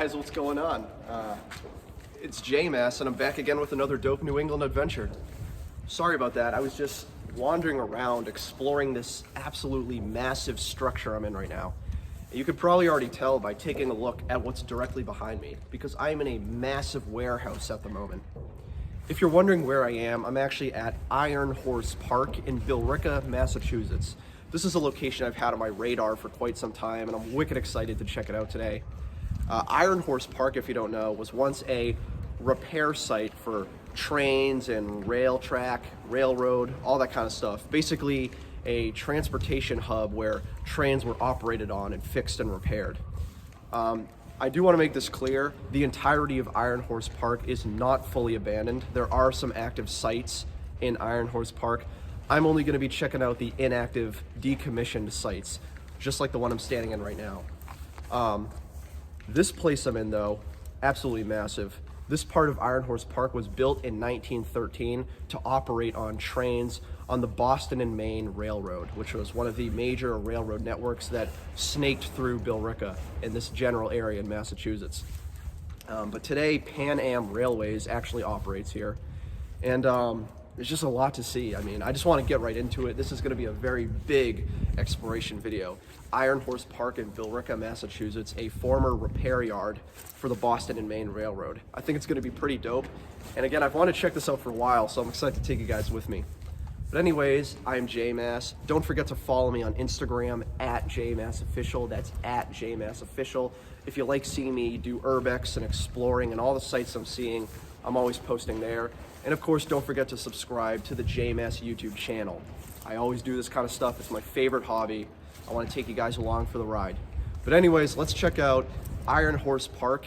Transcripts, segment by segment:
guys, what's going on? It's J-Mass, and I'm back again with another dope New England adventure. Sorry about that, I was just wandering around exploring this absolutely massive structure I'm in right now. You could probably already tell by taking a look at what's directly behind me, because I am in a massive warehouse at the moment. If you're wondering where I am, I'm actually at Iron Horse Park in Billerica, Massachusetts. This is a location I've had on my radar for quite some time, and I'm wicked excited to check it out today. Iron Horse Park, if you don't know, was once a repair site for trains and rail track, railroad, all that kind of stuff. Basically a transportation hub where trains were operated on and fixed and repaired. I do want to make this clear, the entirety of Iron Horse Park is not fully abandoned. There are some active sites in Iron Horse Park. I'm only going to be checking out the inactive, decommissioned sites, just like the one I'm standing in right now. This place I'm in, though, absolutely massive. This part of Iron Horse Park was built in 1913 to operate on trains on the Boston and Maine Railroad, which was one of the major railroad networks that snaked through Billerica in this general area in Massachusetts. But today, Pan Am Railways actually operates here, and there's just a lot to see. I mean, I just want to get right into it. This is going to be a very big exploration video. Iron Horse Park in Billerica, Massachusetts, a former repair yard for the Boston and Maine Railroad. I think it's going to be pretty dope. And again, I've wanted to check this out for a while, so I'm excited to take you guys with me. But anyways, I'm J-Mass. Don't forget to follow me on Instagram at JMassOfficial. That's at JMassOfficial. If you like seeing me do urbex and exploring and all the sites I'm seeing, I'm always posting there. And of course, don't forget to subscribe to the J-Mass YouTube channel. I always do this kind of stuff. It's my favorite hobby. I want to take you guys along for the ride. But anyways, let's check out Iron Horse Park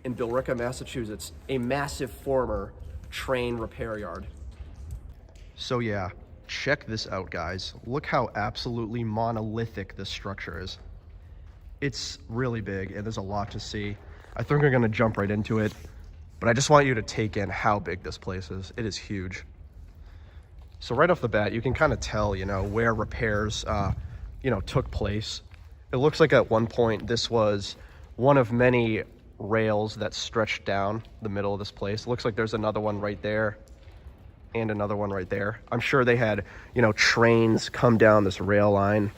in Billerica, Massachusetts, a massive former train repair yard. So yeah, check this out, guys. Look how absolutely monolithic this structure is. It's really big and there's a lot to see. I think we're gonna jump right into it, but I just want you to take in how big this place is. It is huge. So right off the bat, you can kind of tell, where repairs, took place. It looks like at one point this was one of many rails that stretched down the middle of this place. It looks like there's another one right there and another one right there. I'm sure they had, trains come down this rail line,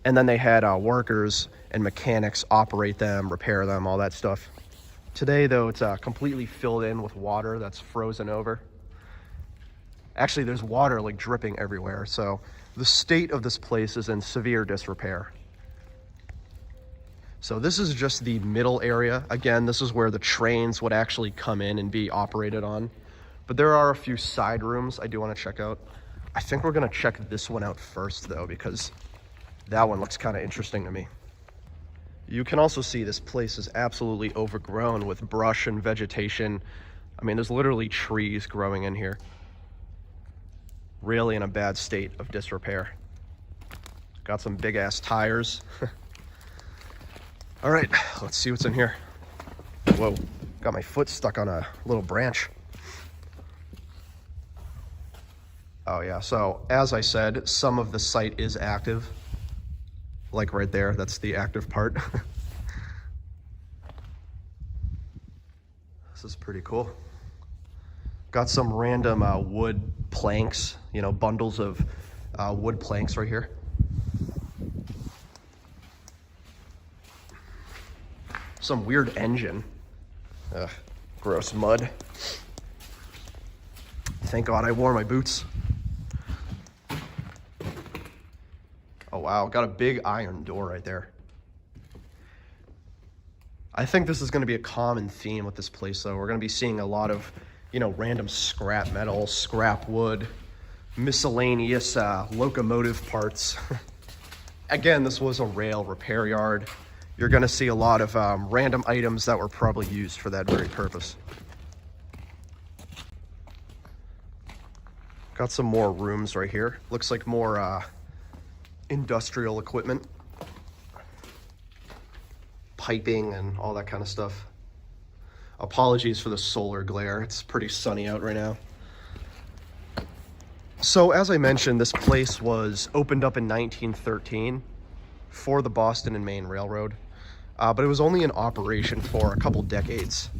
and then they had workers and mechanics operate them, repair them, all that stuff. Today, though, it's completely filled in with water that's frozen over. Actually, there's water like dripping everywhere, so the state of this place is in severe disrepair. So this is just the middle area. Again, this is where the trains would actually come in and be operated on. But there are a few side rooms I do want to check out. I think we're going to check this one out first, though, because that one looks kind of interesting to me. You can also see this place is absolutely overgrown with brush and vegetation. I mean, there's literally trees growing in here. Really in a bad state of disrepair. Got some big ass tires. All right, let's see what's in here. Whoa, got my foot stuck on a little branch. Oh yeah, so as I said, some of the site is active. Like right there, that's the active part. This is pretty cool. Got some random wood planks, bundles of wood planks right here. Some weird engine. Ugh, gross mud. Thank God I wore my boots. Oh wow, got a big iron door right there. I think this is going to be a common theme with this place, though. We're going to be seeing a lot of random scrap metal, scrap wood, miscellaneous locomotive parts. Again, this was a rail repair yard. You're going to see a lot of random items that were probably used for that very purpose. Got some more rooms right here. Looks like more industrial equipment. Piping and all that kind of stuff. Apologies for the solar glare. It's pretty sunny out right now. So as I mentioned, this place was opened up in 1913 for the Boston and Maine Railroad. but it was only in operation for a couple decades.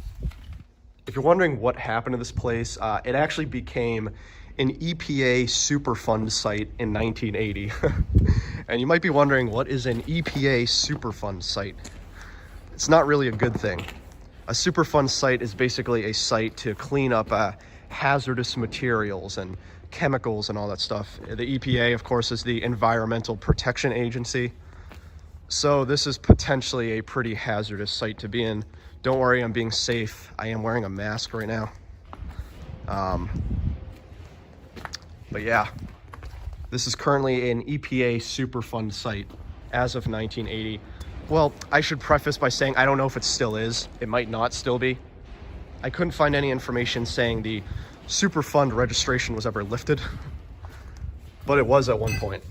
If you're wondering what happened to this place, it actually became an EPA Superfund site in 1980. And you might be wondering, what is an EPA Superfund site? It's not really a good thing. A Superfund site is basically a site to clean up hazardous materials and chemicals and all that stuff. The EPA, of course, is the Environmental Protection Agency. So this is potentially a pretty hazardous site to be in. Don't worry, I'm being safe. I am wearing a mask right now. But yeah, this is currently an EPA Superfund site as of 1980. Well, I should preface by saying I don't know if it still is. It might not still be. I couldn't find any information saying the Superfund registration was ever lifted, but it was at one point.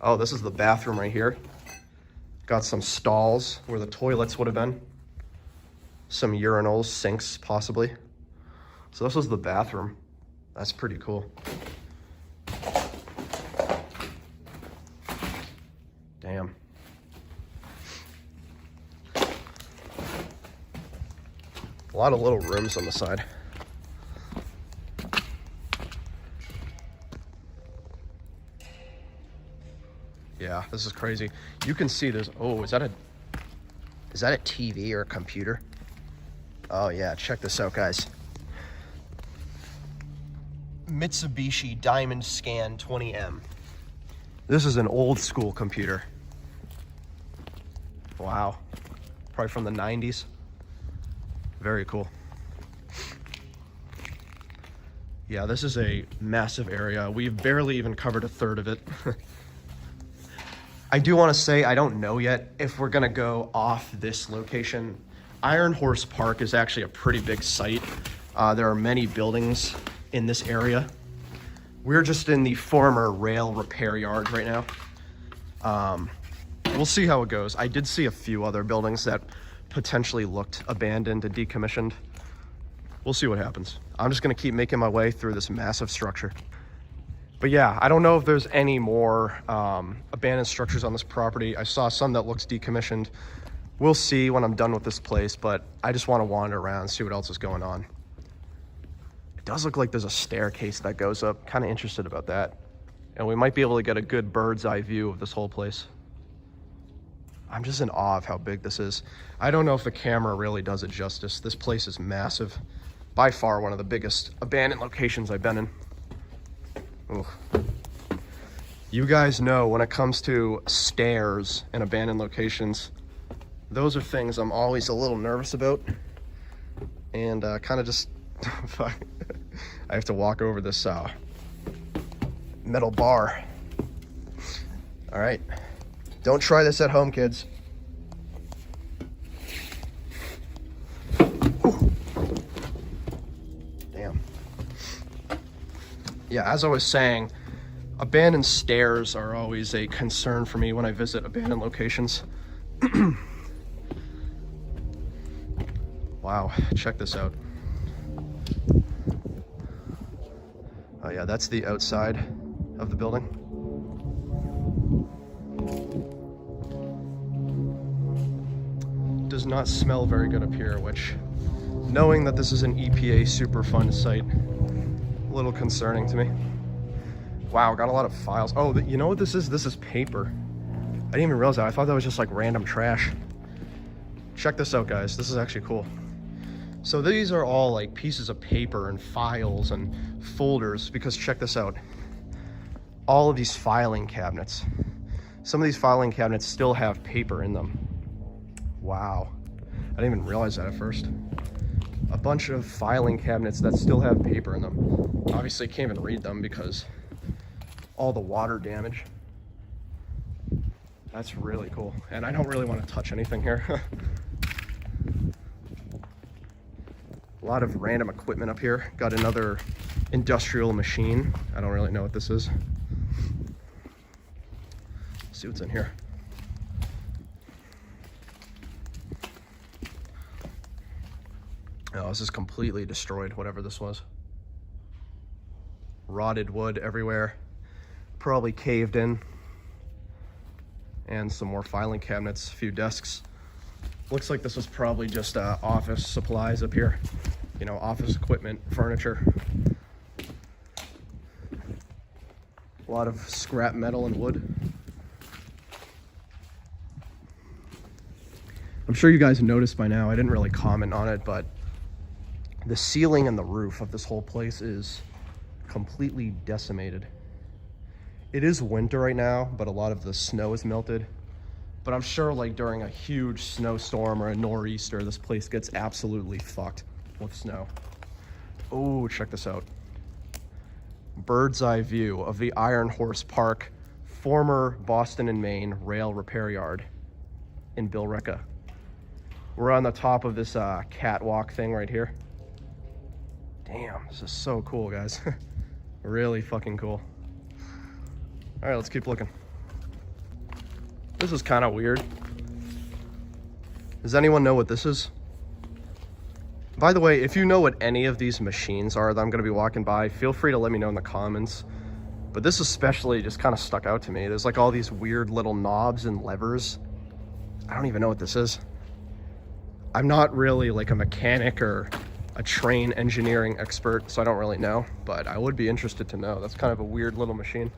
Oh, this is the bathroom right here. Got some stalls where the toilets would have been. Some urinals, sinks, possibly. So this was the bathroom. That's pretty cool. Damn. A lot of little rooms on the side. Yeah, this is crazy. You can see there's, oh, is that a TV or a computer? Oh yeah, check this out, guys. Mitsubishi Diamond Scan 20M. This is an old school computer. Wow. Probably from the 90s. Very cool. Yeah, this is a massive area. We've barely even covered a third of it. I do want to say I don't know yet if we're going to go off this location. Iron Horse Park is actually a pretty big site. There are many buildings in this area. We're just in the former rail repair yard right now. We'll see how it goes. I did see a few other buildings that potentially looked abandoned and decommissioned. We'll see what happens. I'm just going to keep making my way through this massive structure. But yeah, I don't know if there's any more abandoned structures on this property. I saw some that looks decommissioned. We'll see when I'm done with this place, but I just want to wander around, see what else is going on. It does look like there's a staircase that goes up. Kind of interested about that. And we might be able to get a good bird's eye view of this whole place. I'm just in awe of how big this is. I don't know if the camera really does it justice. This place is massive. By far one of the biggest abandoned locations I've been in. Ooh. You guys know when it comes to stairs and abandoned locations, those are things I'm always a little nervous about. And kind of just, I have to walk over this metal bar. All right. Don't try this at home, kids. Whew. Damn. Yeah, as I was saying, abandoned stairs are always a concern for me when I visit abandoned locations. Wow, check this out. Oh yeah, that's the outside of the building. Does not smell very good up here, which, knowing that this is an EPA Superfund site, a little concerning to me. Wow, got a lot of files. Oh, you know what this is? This is paper. I didn't even realize that. I thought that was just like random trash. Check this out, guys. This is actually cool. So these are all like pieces of paper and files and folders, because check this out. All of these filing cabinets. Some of these filing cabinets still have paper in them. Wow. I didn't even realize that at first. A bunch of filing cabinets that still have paper in them. Obviously can't even read them because all the water damage. That's really cool. And I don't really want to touch anything here. A lot of random equipment up here. Got another industrial machine. I don't really know what this is. Let's see what's in here. Oh, this is completely destroyed, whatever this was. Rotted wood everywhere. Probably caved in. And some more filing cabinets, a few desks. Looks like this was probably just office supplies up here. You know, office equipment, furniture. A lot of scrap metal and wood. I'm sure you guys noticed by now, I didn't really comment on it, but the ceiling and the roof of this whole place is completely decimated. It is winter right now, but a lot of the snow is melted. But I'm sure like during a huge snowstorm or a nor'easter, this place gets absolutely fucked with snow. Oh, check this out. Bird's eye view of the Iron Horse Park, former Boston and Maine rail repair yard in Billerica. We're on the top of this catwalk thing right here. Damn, this is so cool, guys. Really fucking cool. All right, let's keep looking. This is kind of weird. Does anyone know what this is? By the way, if you know what any of these machines are that I'm going to be walking by, feel free to let me know in the comments. But this especially just kind of stuck out to me. There's like all these weird little knobs and levers. I don't even know what this is. I'm not really like a mechanic or a train engineering expert, so I don't really know, but I would be interested to know. That's kind of a weird little machine.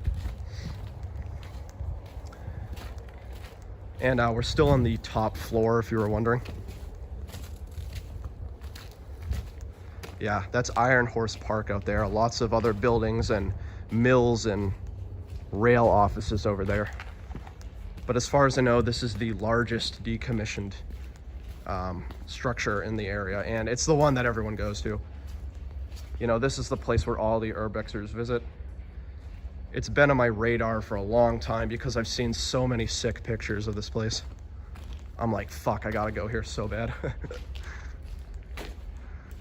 And we're still on the top floor, if you were wondering. Yeah, that's Iron Horse Park out there. Lots of other buildings and mills and rail offices over there. But as far as I know, this is the largest decommissioned structure in the area, and it's the one that everyone goes to. You know, this is the place where all the urbexers visit. It's been on my radar for a long time because I've seen so many sick pictures of this place. I'm like, fuck, I gotta go here so bad.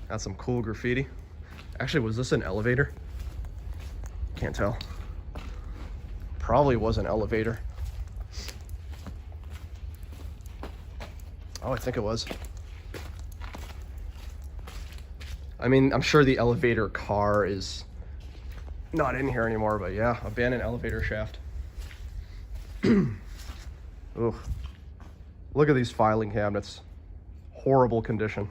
That's some cool graffiti. Actually, was this an elevator? Can't tell. Probably was an elevator. Oh, I think it was. I mean, I'm sure the elevator car is not in here anymore, but yeah, abandoned elevator shaft. Ugh. Look at these filing cabinets. Horrible condition.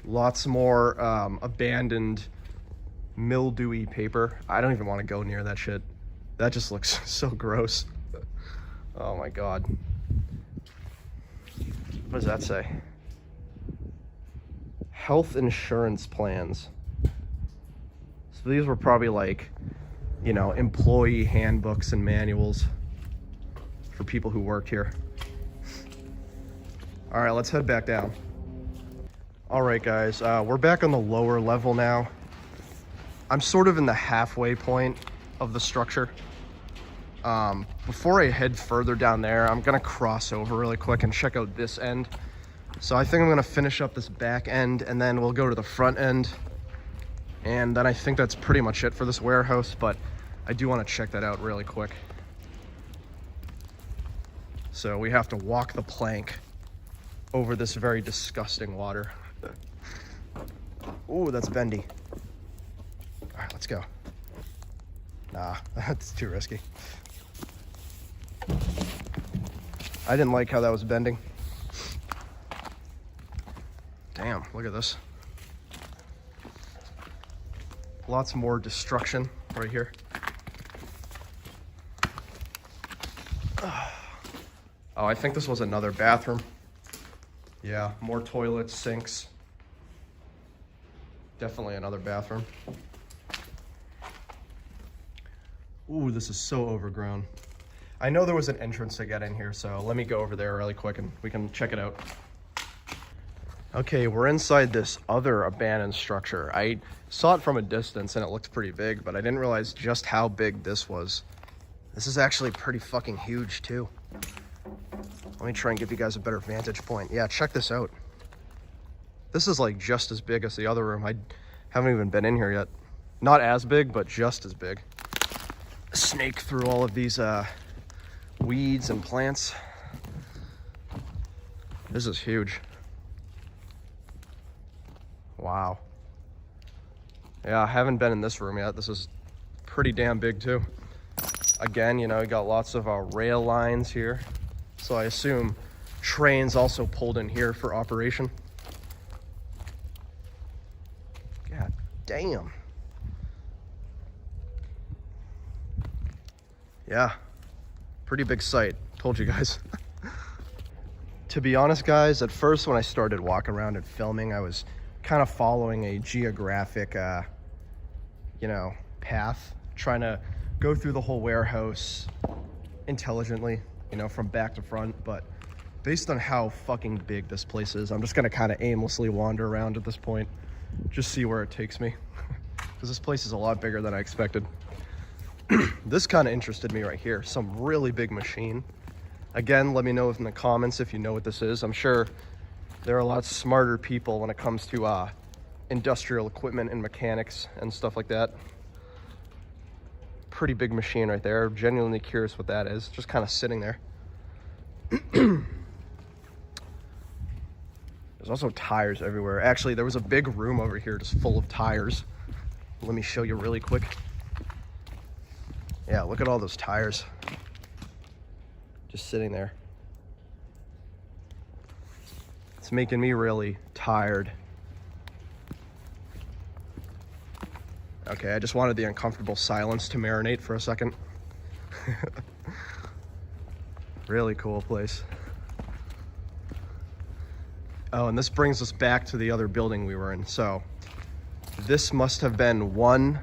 Lots more abandoned mildewy paper. I don't even want to go near that shit. That just looks so gross. Oh my God. What does that say? Health insurance plans. So these were probably like, you know, employee handbooks and manuals for people who worked here. All right, let's head back down. All right, guys, we're back on the lower level now. I'm sort of in the halfway point of the structure. Before I head further down there, I'm gonna cross over really quick and check out this end. So I think I'm gonna finish up this back end and then we'll go to the front end. And then I think that's pretty much it for this warehouse, but I do wanna check that out really quick. So we have to walk the plank over this very disgusting water. Ooh, that's bendy. All right, let's go. Nah, that's too risky. I didn't like how that was bending. Damn, look at this. Lots more destruction right here. Oh, I think this was another bathroom. Yeah, more toilets, sinks. Definitely another bathroom. Ooh, this is so overgrown. I know there was an entrance to get in here, so let me go over there really quick and we can check it out. Okay, we're inside this other abandoned structure. I saw it from a distance and it looked pretty big, but I didn't realize just how big this was. This is actually pretty fucking huge too. Let me try and give you guys a better vantage point. Yeah, check this out. This is like just as big as the other room. I haven't even been in here yet. Not as big, but just as big. Snake through all of these weeds and plants. This is huge. Wow. Yeah, I haven't been in this room yet. This is pretty damn big too. Again, you know, you got lots of rail lines here. So I assume trains also pulled in here for operation. God damn. Yeah, pretty big site. Told you guys. To be honest, guys, at first when I started walking around and filming, I was kind of following a geographic, path, trying to go through the whole warehouse intelligently, from back to front. But based on how fucking big this place is, I'm just gonna kind of aimlessly wander around at this point, just see where it takes me, because this place is a lot bigger than I expected. This kind of interested me right here. Some really big machine. Again, let me know in the comments if you know what this is. I'm sure there are a lot smarter people when it comes to industrial equipment and mechanics and stuff like that. Pretty big machine right there. Genuinely curious what that is. Just kind of sitting there. There's also tires everywhere. Actually, there was a big room over here just full of tires. Let me show you really quick. Yeah, look at all those tires. Just sitting there. It's making me really tired. Okay, I just wanted the uncomfortable silence to marinate for a second. Really cool place. Oh, and this brings us back to the other building we were in. So this must have been one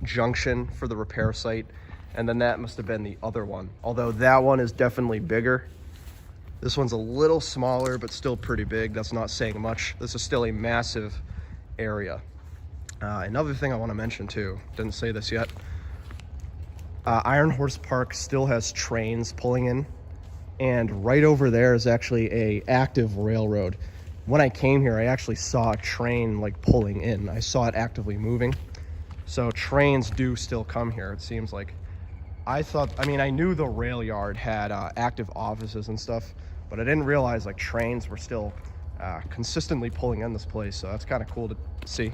junction for the repair site, and then that must have been the other one. Although that one is definitely bigger. This one's a little smaller, but still pretty big. That's not saying much. This is still a massive area. Another thing I want to mention too, didn't say this yet. Iron Horse Park still has trains pulling in, and right over there is actually a active railroad. When I came here, I actually saw a train like pulling in. I saw it actively moving. So trains do still come here, it seems like. I knew the rail yard had active offices and stuff, but I didn't realize like trains were still consistently pulling in this place. So that's kind of cool to see.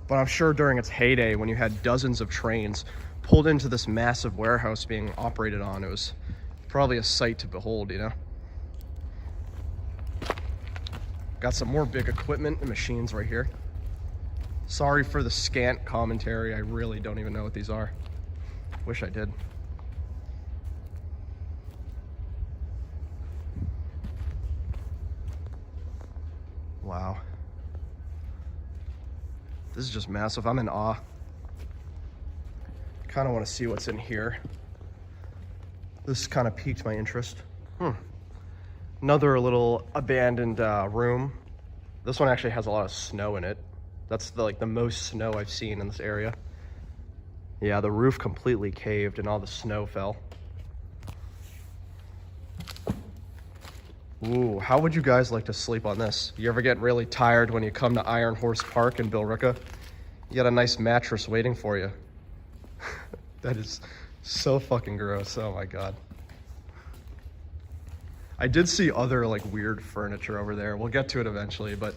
But I'm sure during its heyday, when you had dozens of trains pulled into this massive warehouse being operated on, it was probably a sight to behold, Got some more big equipment and machines right here. Sorry for the scant commentary. I really don't even know what these are. Wish I did. Wow. This is just massive. I'm in awe. Kind of want to see what's in here. This kind of piqued my interest. Another little abandoned room. This one actually has a lot of snow in it. That's the most snow I've seen in this area. Yeah, the roof completely caved and all the snow fell. Ooh, how would you guys like to sleep on this? You ever get really tired when you come to Iron Horse Park in Billerica? You got a nice mattress waiting for you. That is so fucking gross. Oh my God. I did see other weird furniture over there. We'll get to it eventually, but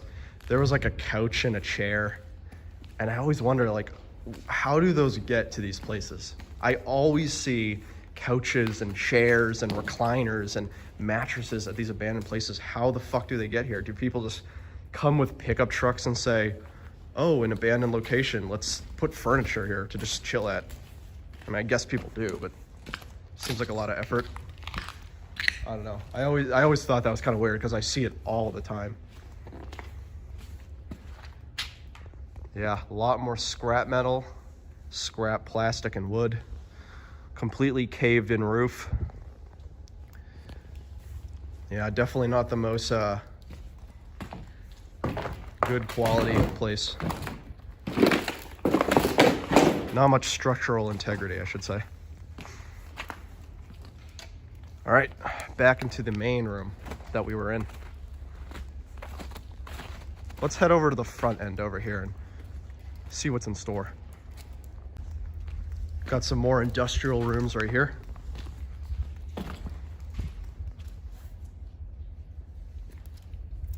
there was a couch and a chair. And I always wonder how do those get to these places? I always see couches and chairs and recliners and mattresses at these abandoned places. How the fuck do they get here? Do people just come with pickup trucks and say, oh, an abandoned location, let's put furniture here to just chill at? I guess people do, but it seems like a lot of effort. I don't know. I always thought that was kind of weird because I see it all the time. Yeah, a lot more scrap metal, scrap plastic and wood, completely caved in roof. Yeah, definitely not the most good quality place. Not much structural integrity, I should say. All right, back into the main room that we were in. Let's head over to the front end over here and see what's in store. Got some more industrial rooms right here.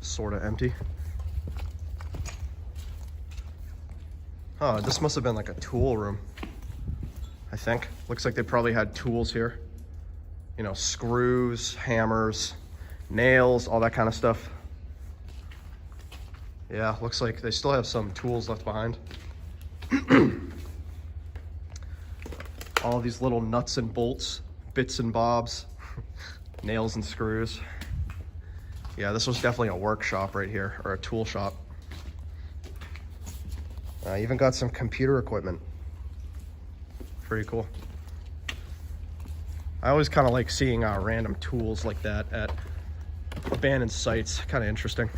Sort of empty. Oh, this must have been a tool room, I think. Looks like they probably had tools here. You know, screws, hammers, nails, all that kind of stuff. Yeah, looks like they still have some tools left behind. All these little nuts and bolts, bits and bobs, nails and screws. Yeah, this was definitely a workshop right here, or a tool shop. Even got some computer equipment. Pretty cool. I always kind of like seeing random tools like that at abandoned sites. Kind of interesting.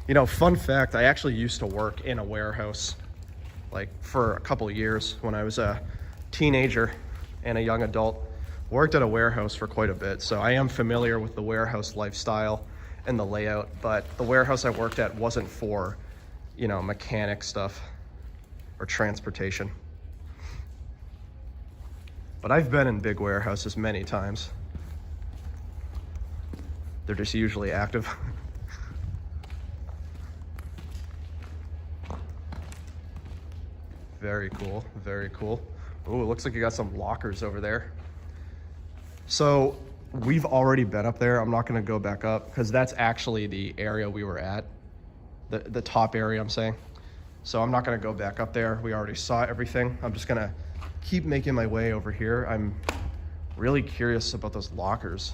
You know, fun fact, I actually used to work in a warehouse like for a couple of years when I was a teenager and a young adult. Worked at a warehouse for quite a bit, so I am familiar with the warehouse lifestyle and the layout, but the warehouse I worked at wasn't for, you know, mechanic stuff or transportation. But I've been in big warehouses many times. They're just usually active. Very cool, very cool. Oh, it looks like you got some lockers over there. So we've already been up there. I'm not gonna go back up because that's actually the area we were at, the top area I'm saying. So I'm not gonna go back up there. We already saw everything. I'm just gonna keep making my way over here. I'm really curious about those lockers.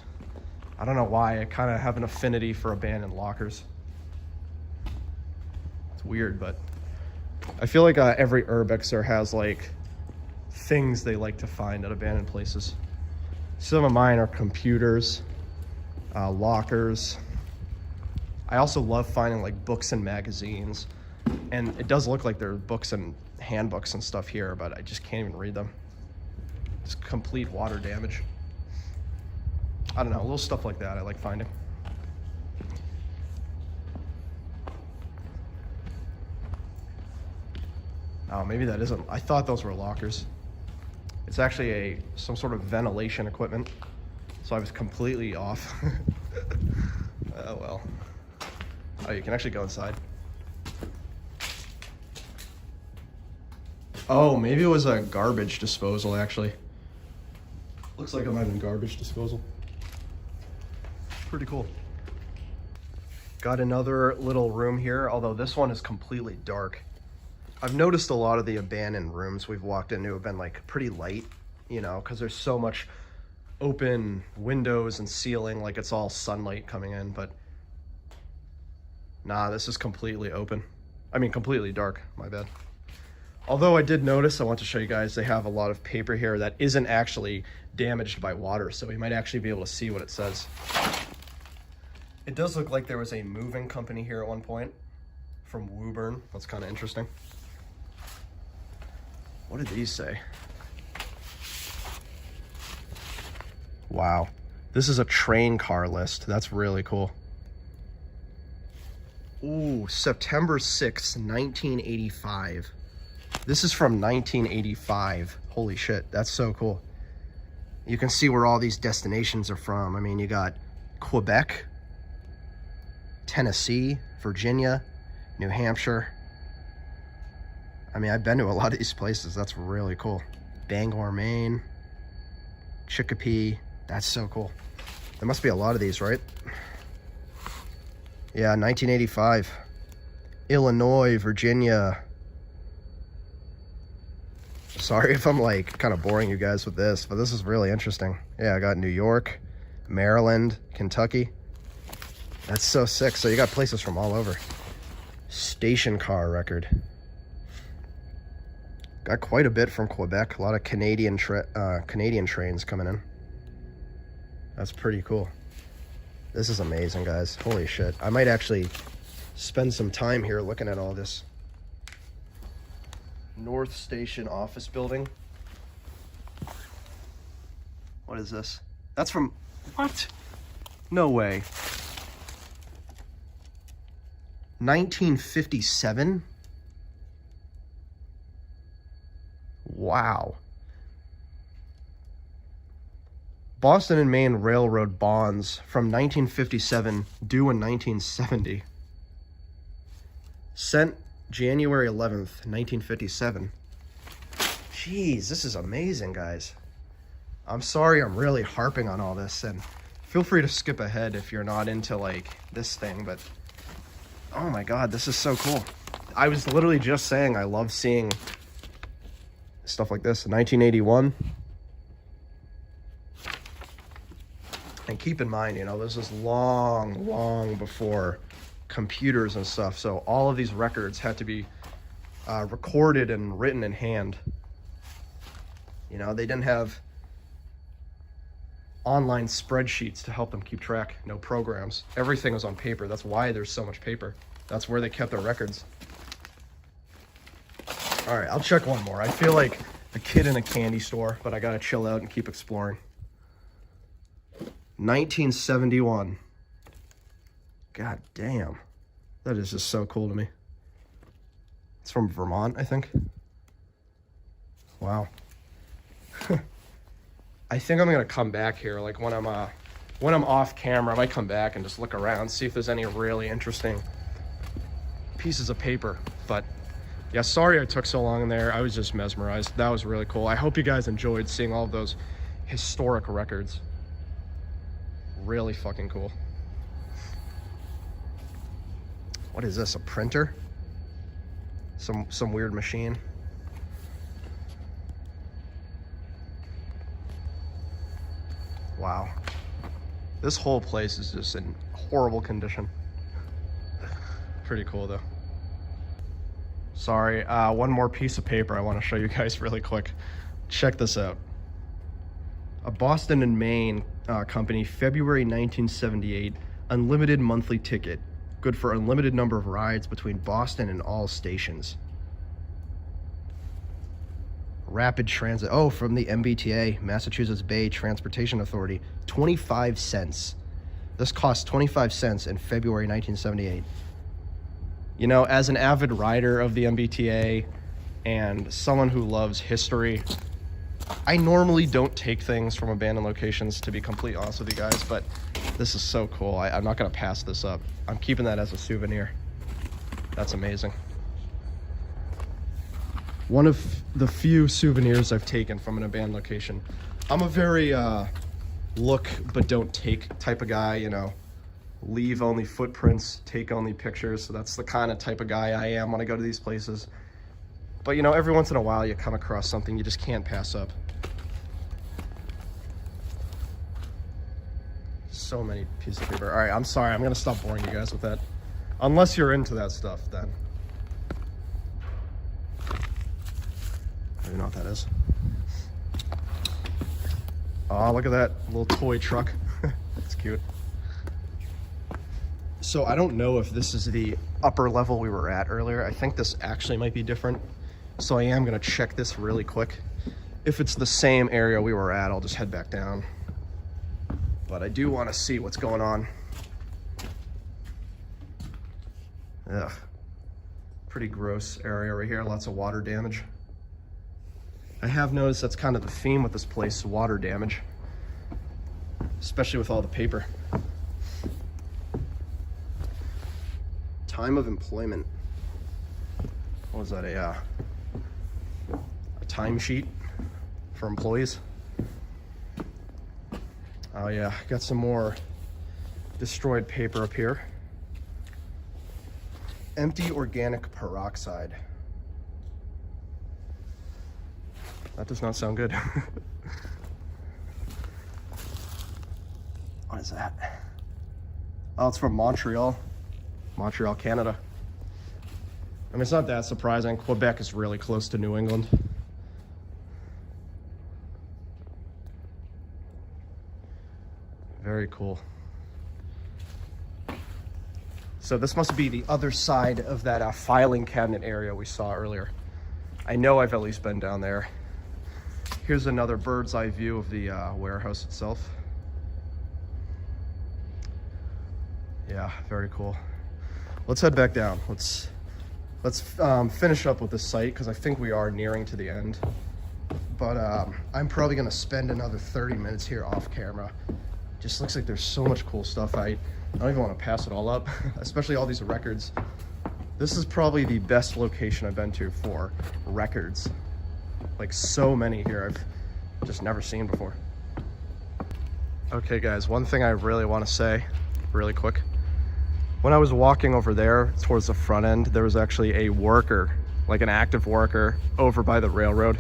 I don't know why, I kind of have an affinity for abandoned lockers. It's weird, but I feel like every urbexer has like things they like to find at abandoned places. Some of mine are computers, lockers. I also love finding like books and magazines. And it does look like there are books and handbooks and stuff here, but I just can't even read them. It's complete water damage. I don't know, little stuff like that I like finding. Oh, maybe that isn't. I thought those were lockers. It's actually some sort of ventilation equipment. So I was completely off. Oh well. Oh, you can actually go inside. Oh, maybe it was a garbage disposal, actually. Looks like it might have been garbage disposal. Pretty cool. Got another little room here, although this one is completely dark. I've noticed a lot of the abandoned rooms we've walked into have been like pretty light, you know, because there's so much open windows and ceiling, like it's all sunlight coming in, but nah, this is completely open. I mean, completely dark, my bad. Although I did notice, I want to show you guys, they have a lot of paper here that isn't actually damaged by water, so we might actually be able to see what it says. It does look like there was a moving company here at one point from Woburn. That's kind of interesting. What did these say? Wow. This is a train car list. That's really cool. Ooh, September 6th, 1985. This is from 1985. Holy shit, that's so cool. You can see where all these destinations are from. I mean, you got Quebec, Tennessee, Virginia, New Hampshire. I mean, I've been to a lot of these places. That's really cool. Bangor, Maine, Chicopee. That's so cool. There must be a lot of these, right? Yeah, 1985. Illinois, Virginia. Sorry if I'm like kind of boring you guys with this, but this is really interesting. Yeah, I got New York, Maryland, Kentucky. That's so sick. So you got places from all over. Station car record. Got quite a bit from Quebec. A lot of Canadian trains coming in. That's pretty cool. This is amazing, guys. Holy shit. I might actually spend some time here looking at all this. North Station office building. What is this? That's from, what? No way. 1957? Wow. Boston and Maine Railroad bonds from 1957 due in 1970. Sent January 11th, 1957. Jeez, this is amazing, guys. I'm sorry I'm really harping on all this, and feel free to skip ahead if you're not into like this thing, but oh my God, this is so cool. I was literally just saying I love seeing stuff like this. 1981. And keep in mind, you know, this is long before computers and stuff. So all of these records had to be recorded and written in hand. You know, they didn't have online spreadsheets to help them keep track. No programs. Everything was on paper. That's why there's so much paper. That's where they kept their records. All right, I'll check one more. I feel like a kid in a candy store, but I gotta chill out and keep exploring. 1971. God damn. That is just so cool to me. It's from Vermont, I think. Wow. I think I'm gonna come back here, like when I'm off camera, I might come back and just look around, see if there's any really interesting pieces of paper. But yeah, sorry I took so long in there. I was just mesmerized. That was really cool. I hope you guys enjoyed seeing all of those historic records. Really fucking cool. What is this, a printer? Some weird machine. Wow. This whole place is just in horrible condition. Pretty cool though. Sorry, one more piece of paper I want to show you guys really quick. Check this out. A Boston and Maine company, February 1978, unlimited monthly ticket. Good for unlimited number of rides between Boston and all stations. Rapid transit. Oh, from the MBTA, Massachusetts Bay Transportation Authority. 25 cents. This cost 25 cents in February 1978. You know, as an avid rider of the MBTA and someone who loves history, I normally don't take things from abandoned locations, to be completely honest with you guys, but this is so cool. I'm not going to pass this up. I'm keeping that as a souvenir. That's amazing. One of the few souvenirs I've taken from an abandoned location. I'm a very look but don't take type of guy, you know. Leave only footprints, take only pictures. So that's the kind of type of guy I am when I go to these places. But you know, every once in a while you come across something you just can't pass up. So many pieces of paper. All right, I'm sorry. I'm gonna stop boring you guys with that. Unless you're into that stuff, then. I don't even know what that is. Oh, look at that little toy truck. That's cute. So I don't know if this is the upper level we were at earlier. I think this actually might be different. So I am gonna check this really quick. If it's the same area we were at, I'll just head back down. But I do wanna see what's going on. Ugh. Pretty gross area right here, lots of water damage. I have noticed that's kind of the theme with this place, water damage. Especially with all the paper. Time of employment. What was that, a timesheet for employees? Oh yeah, got some more destroyed paper up here. Empty organic peroxide. That does not sound good. What is that? Oh, it's from Montreal, Canada. I mean, it's not that surprising. Quebec is really close to New England. Very cool. So this must be the other side of that filing cabinet area we saw earlier. I know I've at least been down there. Here's another bird's eye view of the warehouse itself. Yeah, very cool. Let's head back down. Let's finish up with this site because I think we are nearing to the end. But I'm probably gonna spend another 30 minutes here off camera. Just looks like there's so much cool stuff. I don't even want to pass it all up, especially all these records. This is probably the best location I've been to for records. Like so many here I've just never seen before. Okay guys, one thing I really want to say really quick. When I was walking over there towards the front end, there was actually a worker, like an active worker, over by the railroad.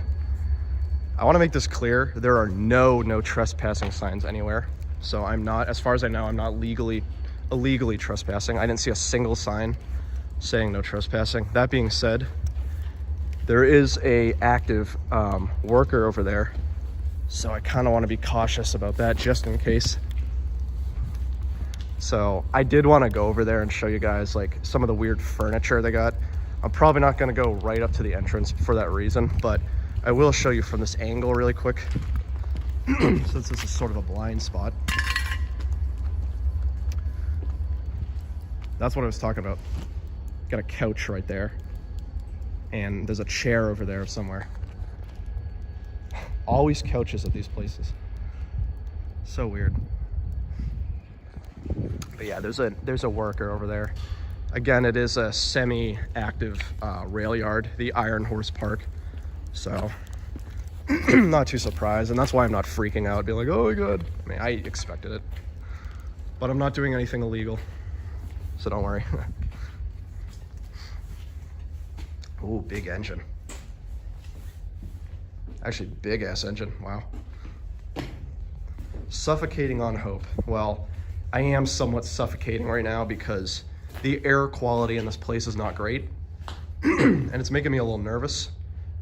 I want to make this clear. There are no trespassing signs anywhere. So I'm not, as far as I know, I'm not illegally trespassing. I didn't see a single sign saying no trespassing. That being said, there is a active worker over there. So I kind of want to be cautious about that just in case. So I did want to go over there and show you guys like some of the weird furniture they got. I'm probably not going to go right up to the entrance for that reason, but I will show you from this angle really quick, since this is sort of a blind spot. That's what I was talking about. Got a couch right there, and there's a chair over there somewhere. Always couches at these places. So weird. But yeah, there's a worker over there. Again, it is a semi-active rail yard, the Iron Horse Park. So, not too surprised, and that's why I'm not freaking out, being like, oh my god. I mean, I expected it. But I'm not doing anything illegal, so don't worry. Ooh, big engine. Actually, big-ass engine, wow. Suffocating on hope. Well, I am somewhat suffocating right now because the air quality in this place is not great. And it's making me a little nervous,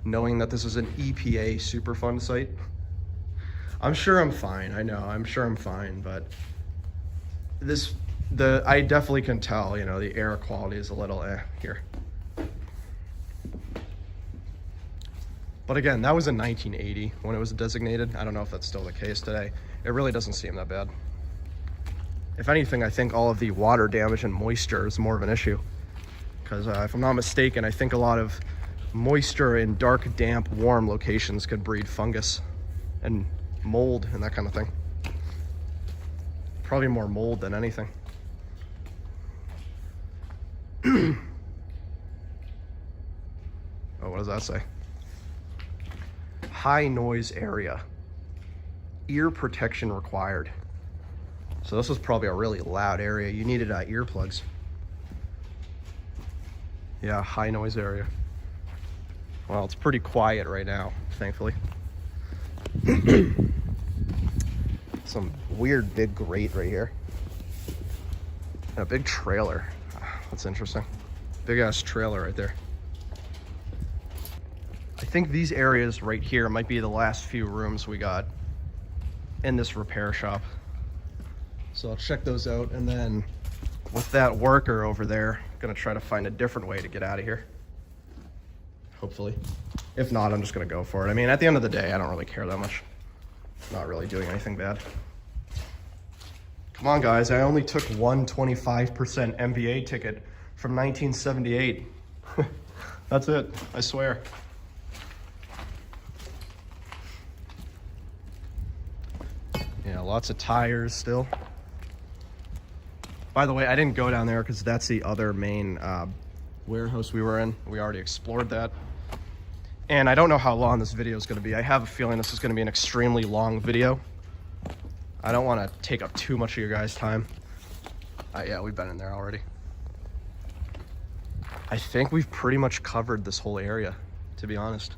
knowing that this is an EPA Superfund site. I'm sure I'm fine, I know, I'm sure I'm fine, but I definitely can tell, you know, the air quality is a little here. But again, that was in 1980 when it was designated. I don't know if that's still the case today. It really doesn't seem that bad. If anything, I think all of the water damage and moisture is more of an issue. Because if I'm not mistaken, I think a lot of moisture in dark, damp, warm locations could breed fungus and mold and that kind of thing. Probably more mold than anything. Oh, what does that say? High noise area. Ear protection required. So this was probably a really loud area. You needed earplugs. Yeah, high noise area. Well, it's pretty quiet right now, thankfully. Some weird big grate right here. And a big trailer. That's interesting. Big ass trailer right there. I think these areas right here might be the last few rooms we got in this repair shop. So I'll check those out, and then with that worker over there, I'm gonna try to find a different way to get out of here. Hopefully. If not, I'm just gonna go for it. I mean, at the end of the day, I don't really care that much. I'm not really doing anything bad. Come on, guys, I only took one 25% MVA ticket from 1978. That's it, I swear. Yeah, lots of tires still. By the way, I didn't go down there because that's the other main warehouse we were in. We already explored that. And I don't know how long this video is going to be. I have a feeling this is going to be an extremely long video. I don't want to take up too much of your guys' time. Yeah, we've been in there already. I think we've pretty much covered this whole area, to be honest.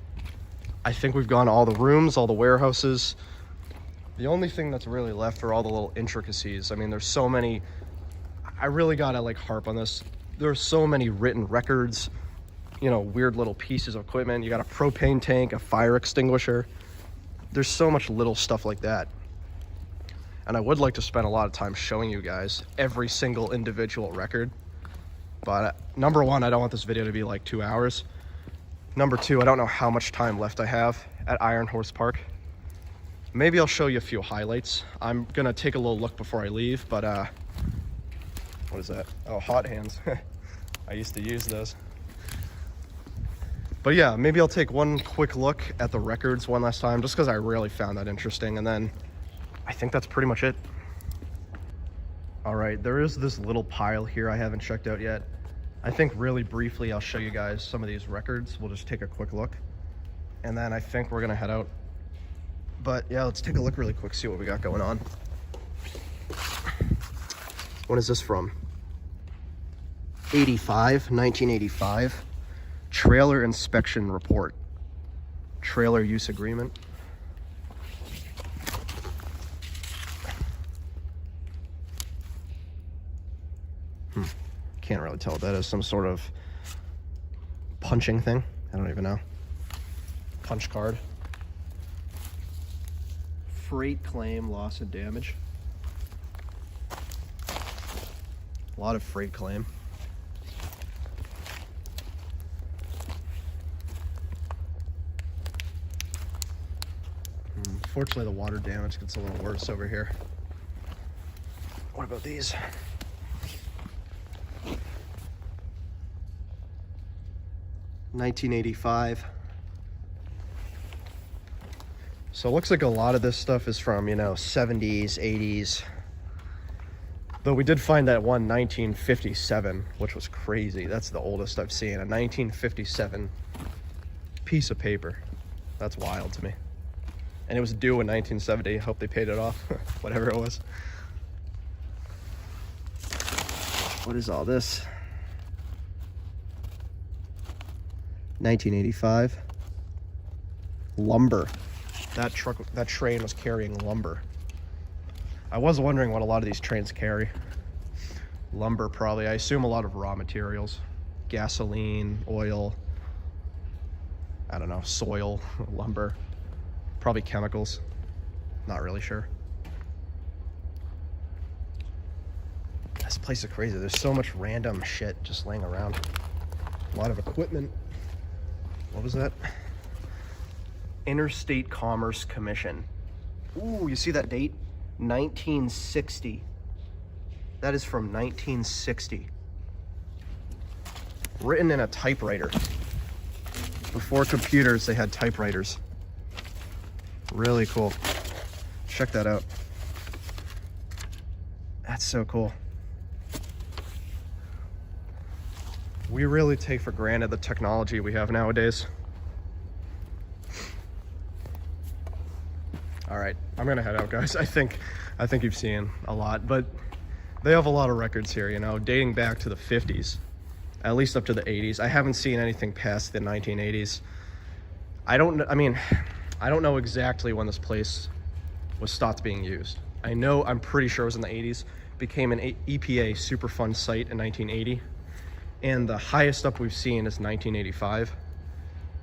I think we've gone all the rooms, all the warehouses. The only thing that's really left are all the little intricacies. I mean, there's so many, I really gotta like harp on this. There's so many written records, you know, weird little pieces of equipment. You got a propane tank, a fire extinguisher. There's so much little stuff like that. And I would like to spend a lot of time showing you guys every single individual record. But number one, I don't want this video to be like 2 hours. Number two, I don't know how much time left I have at Iron Horse Park. Maybe I'll show you a few highlights. I'm gonna take a little look before I leave, but what is that? Oh, hot hands. I used to use those. But yeah, maybe I'll take one quick look at the records one last time, just because I really found that interesting, and then I think that's pretty much it. All right, there is this little pile here I haven't checked out yet. I think really briefly I'll show you guys some of these records. We'll just take a quick look, and then I think we're gonna head out. But yeah, let's take a look really quick, see what we got going on. When is this from? 1985. Trailer inspection report. Trailer use agreement. Can't really tell what that is. Some sort of punching thing. I don't even know. Punch card. Freight claim, loss and damage. A lot of freight claim. Unfortunately, the water damage gets a little worse over here. What about these? $1985. So it looks like a lot of this stuff is from, 70s, 80s. Though we did find that one 1957, which was crazy. That's the oldest I've seen. A 1957 piece of paper. That's wild to me. And it was due in 1970. I hope they paid it off. Whatever it was. What is all this? 1985. Lumber. That train was carrying lumber. I was wondering what a lot of these trains carry. Lumber, probably. I assume a lot of raw materials. Gasoline, oil, I don't know, soil, lumber. Probably chemicals. Not really sure. This place is crazy. There's so much random shit just laying around. A lot of equipment. What was that? Interstate Commerce Commission. Ooh, you see that date? 1960. That is from 1960. Written in a typewriter. Before computers, they had typewriters. Really cool. Check that out. That's so cool. We really take for granted the technology we have nowadays. All right, I'm gonna head out, guys. I think you've seen a lot, but they have a lot of records here, dating back to the 50s, at least up to the 80s. I haven't seen anything past the 1980s. I don't know exactly when this place was stopped being used. I'm pretty sure it was in the 80s. Became an EPA Superfund site in 1980. And the highest up we've seen is 1985.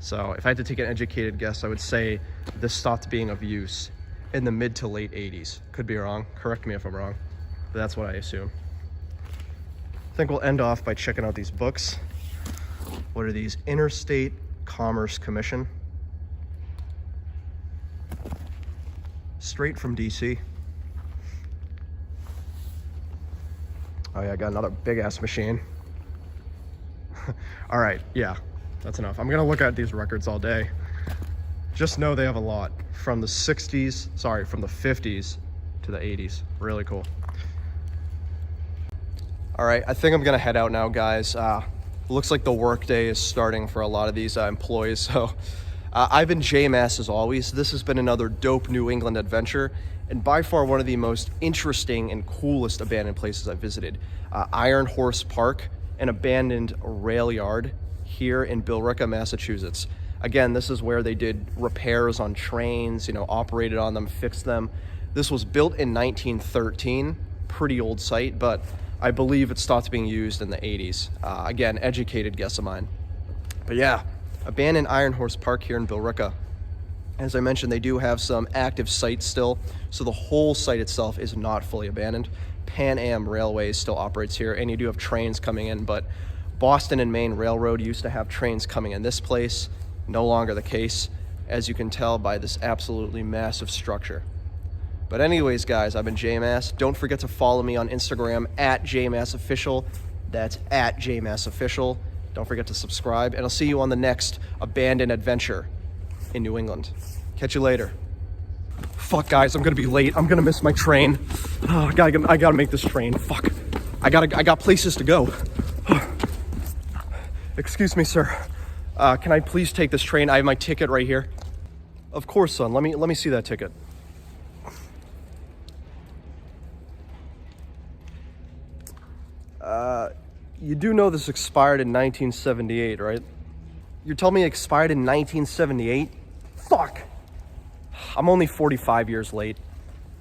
So if I had to take an educated guess, I would say this stopped being of use in the mid to late 80s. Could be wrong. Correct me if I'm wrong. But that's what I assume. I think we'll end off by checking out these books. What are these? Interstate Commerce Commission. Straight from DC. Oh yeah, I got another big ass machine. All right, yeah, that's enough. I'm gonna look at these records all day. Just know they have a lot from the 50s to the 80s. Really cool. All right, I think I'm gonna head out now, guys. Looks like the workday is starting for a lot of these employees. So I've been J-Mass as always. This has been another dope New England adventure, and by far one of the most interesting and coolest abandoned places I've visited. Iron Horse Park, an abandoned rail yard here in Billerica, Massachusetts. Again, this is where they did repairs on trains, operated on them, fixed them. This was built in 1913, pretty old site, but I believe it stopped being used in the 80s. Again, educated guess of mine. But yeah, abandoned Iron Horse Park here in Billerica. As I mentioned, they do have some active sites still, so the whole site itself is not fully abandoned. Pan Am Railway still operates here, and you do have trains coming in, but Boston and Maine Railroad used to have trains coming in this place. No longer the case, as you can tell by this absolutely massive structure. But anyways, guys, I've been J-Mass. Don't forget to follow me on Instagram at JMassOfficial. That's at JMassOfficial. Don't forget to subscribe, and I'll see you on the next abandoned adventure in New England. Catch you later. Fuck, guys, I'm gonna be late. I'm gonna miss my train. Oh, I gotta make this train. Fuck. I got places to go. Excuse me, sir. Can I please take this train? I have my ticket right here. Of course, son. Let me see that ticket. You do know this expired in 1978, right? You're telling me it expired in 1978? Fuck! I'm only 45 years late.